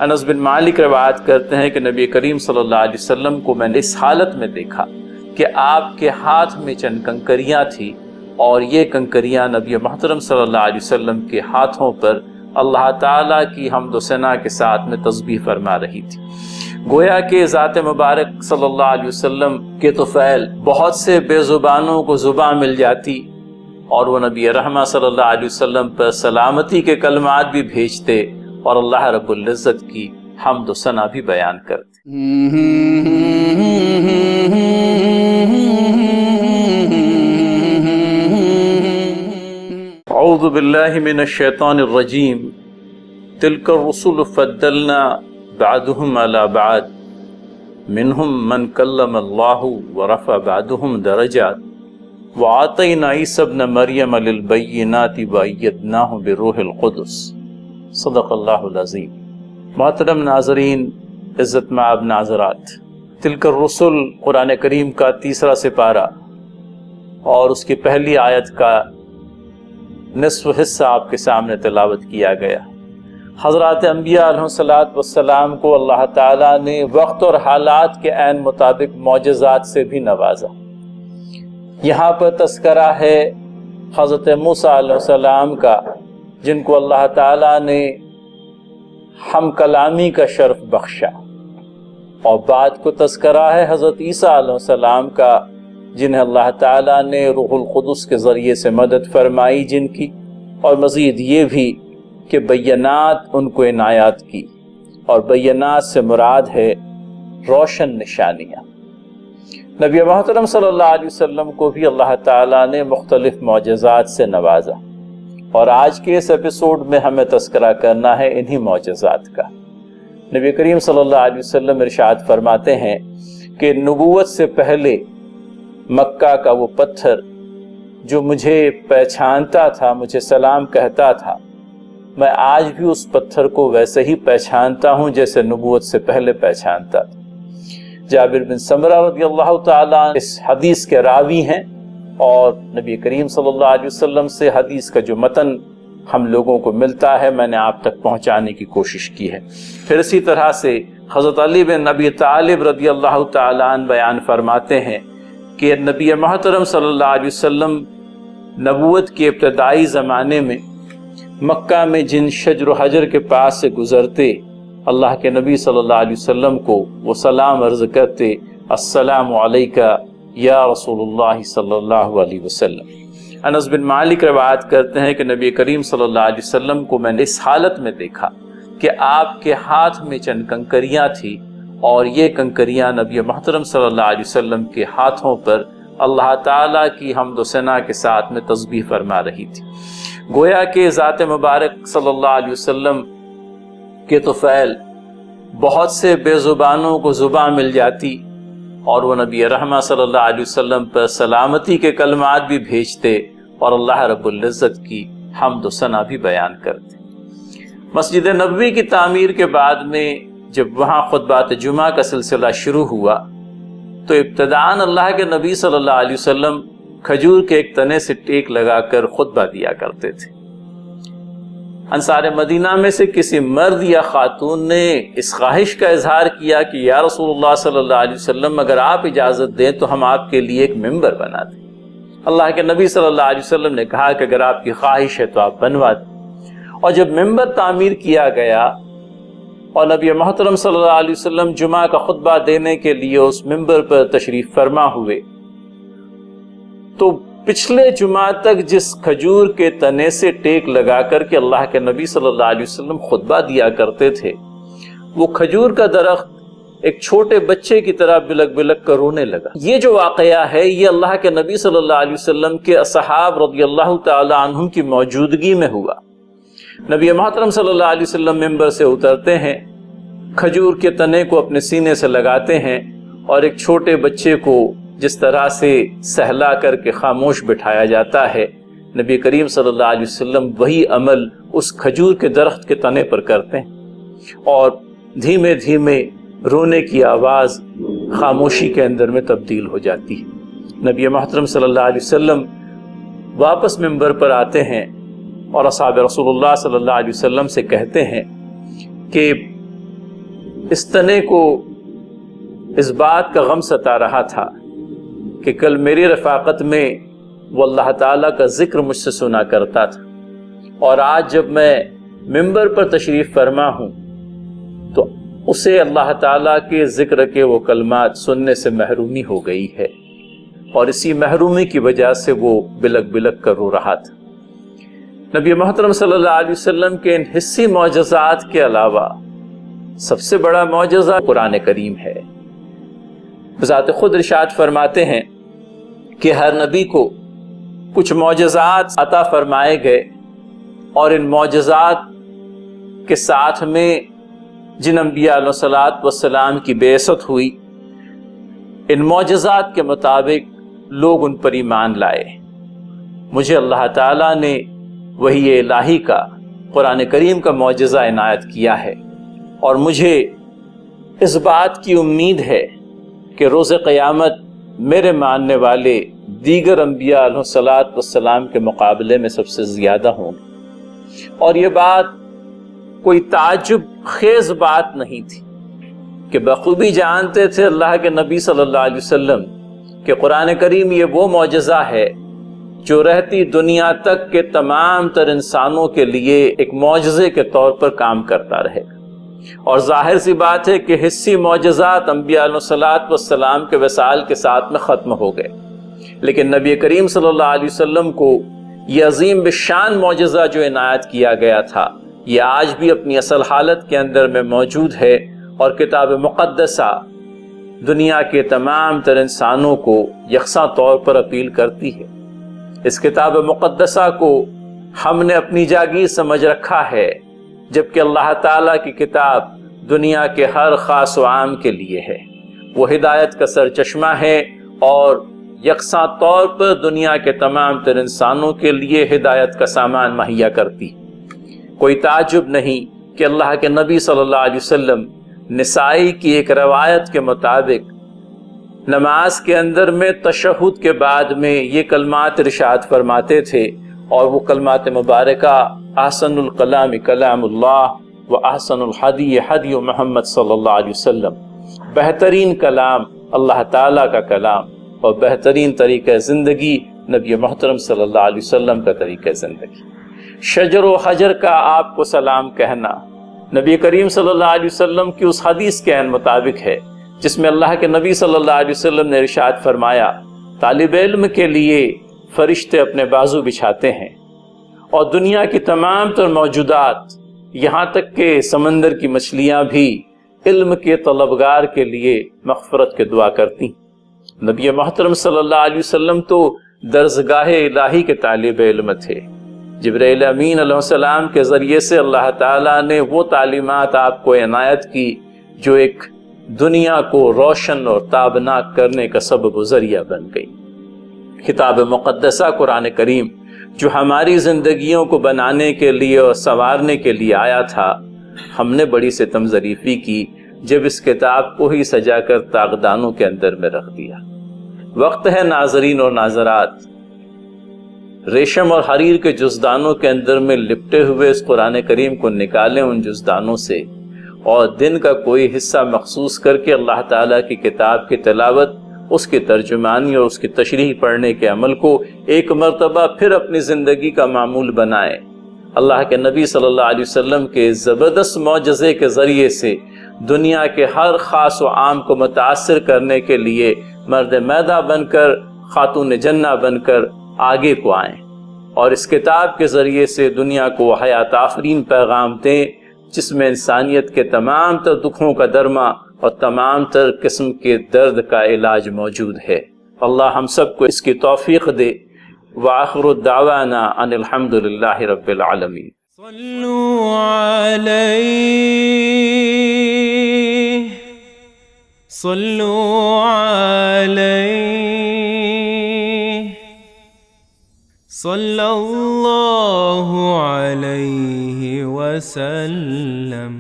انس بن مالک روایت کرتے ہیں کہ نبی کریم صلی اللہ علیہ وسلم کو میں نے اس حالت میں دیکھا کہ آپ کے ہاتھ میں چند کنکریاں تھیں اور یہ کنکریاں نبی محترم صلی اللہ علیہ وسلم کے ہاتھوں پر اللہ تعالیٰ کی حمد و ثنا کے ساتھ میں تسبیح فرما رہی تھی۔ گویا کہ ذات مبارک صلی اللہ علیہ وسلم کے طفیل بہت سے بے زبانوں کو زبان مل جاتی اور وہ نبی رحمہ صلی اللہ علیہ وسلم پر سلامتی کے کلمات بھی بھیجتے اور اللہ رب العزت کی حمد و ثنا بھی بیان کرتے۔ اعوذ باللہ من الشیطان الرجیم تلک الرسل فضلنا بعضهم على بعض منهم من کلم اللہ ورفع بعضهم درجات وآتینا عیسی ابن مریم للبینات وأیدناہ بروح القدس صدق اللہ العظیم۔ محترم ناظرین، عزت مآب ناظرات، تلک الرسل قرآن کریم کا تیسرا سپارہ اور اس کی پہلی آیت کا نصف حصہ آپ کے سامنے تلاوت کیا گیا۔ حضرات انبیاء علیہ الصلوۃ والسلام کو اللہ تعالیٰ نے وقت اور حالات کے عین مطابق معجزات سے بھی نوازا۔ یہاں پر تذکرہ ہے حضرت موسیٰ علیہ السلام کا، جن کو اللہ تعالیٰ نے ہم کلامی کا شرف بخشا، اور بعد کو تذکرہ ہے حضرت عیسیٰ علیہ السلام کا، جنہیں اللہ تعالیٰ نے روح القدس کے ذریعے سے مدد فرمائی جن کی، اور مزید یہ بھی کہ بینات ان کو عنایات کی، اور بینات سے مراد ہے روشن نشانیاں۔ نبی محترم صلی اللہ علیہ وسلم کو بھی اللہ تعالیٰ نے مختلف معجزات سے نوازا، اور آج کے اس ایپیسوڈ میں ہمیں تذکرہ کرنا ہے انہی معجزات کا۔ نبی کریم صلی اللہ علیہ وسلم ارشاد فرماتے ہیں کہ نبوت سے پہلے مکہ کا وہ پتھر جو مجھے پہچانتا تھا، مجھے سلام کہتا تھا، میں آج بھی اس پتھر کو ویسے ہی پہچانتا ہوں جیسے نبوت سے پہلے پہچانتا تھا۔ جابر بن سمرہ رضی اللہ تعالیٰ اس حدیث کے راوی ہیں، اور نبی کریم صلی اللہ علیہ وسلم سے حدیث کا جو متن ہم لوگوں کو ملتا ہے میں نے آپ تک پہنچانے کی کوشش کی ہے۔ پھر اسی طرح سے حضرت علی بن ابی طالب رضی اللہ تعالیٰ عنہ بیان فرماتے ہیں کہ نبی محترم صلی اللہ علیہ وسلم نبوت کے ابتدائی زمانے میں مکہ میں جن شجر و حجر کے پاس سے گزرتے، اللہ کے نبی صلی اللہ علیہ وسلم کو وہ سلام عرض کرتے، السلام علیکہ یا رسول اللہ صلی اللہ علیہ وسلم۔ انس بن مالک روایت کرتے ہیں کہ نبی کریم صلی اللہ علیہ وسلم کو میں نے اس حالت میں دیکھا کہ آپ کے ہاتھ میں چند کنکریاں تھیں اور یہ کنکریاں نبی محترم صلی اللہ علیہ وسلم کے ہاتھوں پر اللہ تعالیٰ کی حمد و ثنا کے ساتھ میں تسبیح فرما رہی تھی۔ گویا کہ ذات مبارک صلی اللہ علیہ وسلم کے طفیل بہت سے بے زبانوں کو زبان مل جاتی اور وہ نبی رحمہ صلی اللہ علیہ وسلم پر سلامتی کے کلمات بھی بھیجتے اور اللہ رب العزت کی حمد و ثنا بھی بیان کرتے۔ مسجد نبوی کی تعمیر کے بعد میں جب وہاں خطبات جمعہ کا سلسلہ شروع ہوا تو ابتداءً اللہ کے نبی صلی اللہ علیہ وسلم کھجور کے ایک تنے سے ٹیک لگا کر خطبہ دیا کرتے تھے۔ انصار مدینہ میں سے کسی مرد یا خاتون نے اس خواہش کا اظہار کیا کہ یا رسول اللہ صلی اللہ علیہ وسلم اگر آپ اجازت دیں تو ہم آپ کے لیے ایک ممبر بنا دیں۔ اللہ کے نبی صلی اللہ علیہ وسلم نے کہا کہ اگر آپ کی خواہش ہے تو آپ بنوا دیں۔ اور جب ممبر تعمیر کیا گیا اور نبی محترم صلی اللہ علیہ وسلم جمعہ کا خطبہ دینے کے لیے اس ممبر پر تشریف فرما ہوئے تو پچھلے جمعہ تک جس کھجور کے تنے سے ٹیک لگا کر کے اللہ کے نبی صلی اللہ علیہ وسلم خطبہ دیا کرتے تھے، وہ کھجور کا درخت ایک چھوٹے بچے کی طرح بلک بلک کر رونے لگا۔ یہ جو واقعہ ہے یہ اللہ کے نبی صلی اللہ علیہ وسلم کے اصحاب رضی اللہ تعالی عنہم کی موجودگی میں ہوا۔ نبی محترم صلی اللہ علیہ وسلم ممبر سے اترتے ہیں، کھجور کے تنے کو اپنے سینے سے لگاتے ہیں اور ایک چھوٹے بچے کو جس طرح سے سہلا کر کے خاموش بٹھایا جاتا ہے، نبی کریم صلی اللہ علیہ وسلم وہی عمل اس کھجور کے درخت کے تنے پر کرتے ہیں اور دھیمے دھیمے رونے کی آواز خاموشی کے اندر میں تبدیل ہو جاتی ہے۔ نبی محترم صلی اللہ علیہ وسلم واپس منبر پر آتے ہیں اور اصحاب رسول اللہ صلی اللہ علیہ وسلم سے کہتے ہیں کہ اس تنے کو اس بات کا غم ستا رہا تھا کہ کل میری رفاقت میں وہ اللہ تعالیٰ کا ذکر مجھ سے سنا کرتا تھا، اور آج جب میں ممبر پر تشریف فرما ہوں تو اسے اللہ تعالیٰ کے ذکر کے وہ کلمات سننے سے محرومی ہو گئی ہے، اور اسی محرومی کی وجہ سے وہ بلک بلک کر رو رہا تھا۔ نبی محترم صلی اللہ علیہ وسلم کے ان حسی معجزات کے علاوہ سب سے بڑا معجزہ قرآن کریم ہے۔ بذات خود ارشاد فرماتے ہیں کہ ہر نبی کو کچھ معجزات عطا فرمائے گئے، اور ان معجزات کے ساتھ میں جن انبیاء علیہ الصلوۃ والسلام کی بعثت ہوئی، ان معجزات کے مطابق لوگ ان پر ایمان لائے۔ مجھے اللہ تعالیٰ نے وحی الہی کا، قرآن کریم کا معجزہ عنایت کیا ہے، اور مجھے اس بات کی امید ہے کہ روز قیامت میرے ماننے والے دیگر انبیاء علیہ الصلوۃ والسلام کے مقابلے میں سب سے زیادہ ہوں گے۔ اور یہ بات کوئی تعجب خیز بات نہیں تھی کہ بخوبی جانتے تھے اللہ کے نبی صلی اللہ علیہ وسلم کہ قرآن کریم یہ وہ معجزہ ہے جو رہتی دنیا تک کے تمام تر انسانوں کے لیے ایک معجزے کے طور پر کام کرتا رہے گا۔ اور ظاہر سی بات ہے کہ حسی معجزات انبیاء علیہ الصلوۃ والسلام کے وصال کے ساتھ میں ختم ہو گئے، لیکن نبی کریم صلی اللہ علیہ وسلم کو یہ عظیم بشان معجزہ جو عنایت کیا گیا تھا، یہ آج بھی اپنی اصل حالت کے اندر میں موجود ہے، اور کتاب مقدسہ دنیا کے تمام تر انسانوں کو یکساں طور پر اپیل کرتی ہے۔ اس کتاب مقدسہ کو ہم نے اپنی جاگیر سمجھ رکھا ہے، جبکہ اللہ تعالیٰ کی کتاب دنیا کے ہر خاص و عام کے لیے ہے۔ وہ ہدایت کا سرچشمہ ہے، اور یکساں طور پر دنیا کے تمام تر انسانوں کے لیے ہدایت کا سامان مہیا کرتی۔ کوئی تعجب نہیں کہ اللہ کے نبی صلی اللہ علیہ وسلم نسائی کی ایک روایت کے مطابق نماز کے اندر میں تشہد کے بعد میں یہ کلمات ارشاد فرماتے تھے، اور وہ کلمات مبارکہ احسن الکلام کلام اللہ و احسن الحدی حدی محمد صلی اللہ علیہ وسلم، بہترین کلام اللہ تعالیٰ کا کلام، اور بہترین طریقہ زندگی نبی محترم صلی اللہ علیہ وسلم کا طریقہ زندگی۔ شجر و حجر کا آپ کو سلام کہنا نبی کریم صلی اللہ علیہ وسلم کی اس حدیث کے عین مطابق ہے جس میں اللہ کے نبی صلی اللہ علیہ وسلم نے ارشاد فرمایا، طالب علم کے لیے فرشتے اپنے بازو بچھاتے ہیں، اور دنیا کی تمام تر موجودات یہاں تک کہ سمندر کی مچھلیاں بھی علم کے طلبگار کے لیے مغفرت کے دعا کرتی۔ نبی محترم صلی اللہ علیہ وسلم تو درسگاہ الہی کے طالب علم تھے۔ جبرائیل امین علیہ السلام کے ذریعے سے اللہ تعالیٰ نے وہ تعلیمات آپ کو عنایت کی جو ایک دنیا کو روشن اور تابناک کرنے کا سبب و ذریعہ بن گئی۔ کتاب مقدسہ قرآن کریم جو ہماری زندگیوں کو بنانے کے لیے اور سنوارنے کے لیے آیا تھا، ہم نے بڑی ستم ظریفی کی جب اس کتاب کو ہی سجا کر طاقدانوں کے اندر میں رکھ دیا۔ وقت ہے ناظرین اور ناظرات، ریشم اور حریر کے جزدانوں کے اندر میں لپٹے ہوئے اس قرآن کریم کو نکالیں ان جزدانوں سے، اور دن کا کوئی حصہ مخصوص کر کے اللہ تعالیٰ کی کتاب کی تلاوت، اس کی ترجمانی اور اس کی تشریح پڑھنے کے عمل کو ایک مرتبہ پھر اپنی زندگی کا معمول بنائیں۔ اللہ کے نبی صلی اللہ علیہ وسلم کے زبردست معجزے کے ذریعے سے دنیا کے ہر خاص و عام کو متاثر کرنے کے لیے مرد میدہ بن کر، خاتون جنہ بن کر آگے کو آئیں، اور اس کتاب کے ذریعے سے دنیا کو حیات آفرین پیغام دیں جس میں انسانیت کے تمام تر دکھوں کا درما اور تمام تر قسم کے درد کا علاج موجود ہے۔ اللہ ہم سب کو اس کی توفیق دے۔ وآخر الدعوانا ان الحمد للہ رب العالمین۔ صلوا علیہ صلوا علیہ صلی اللہ علیہ وسلم۔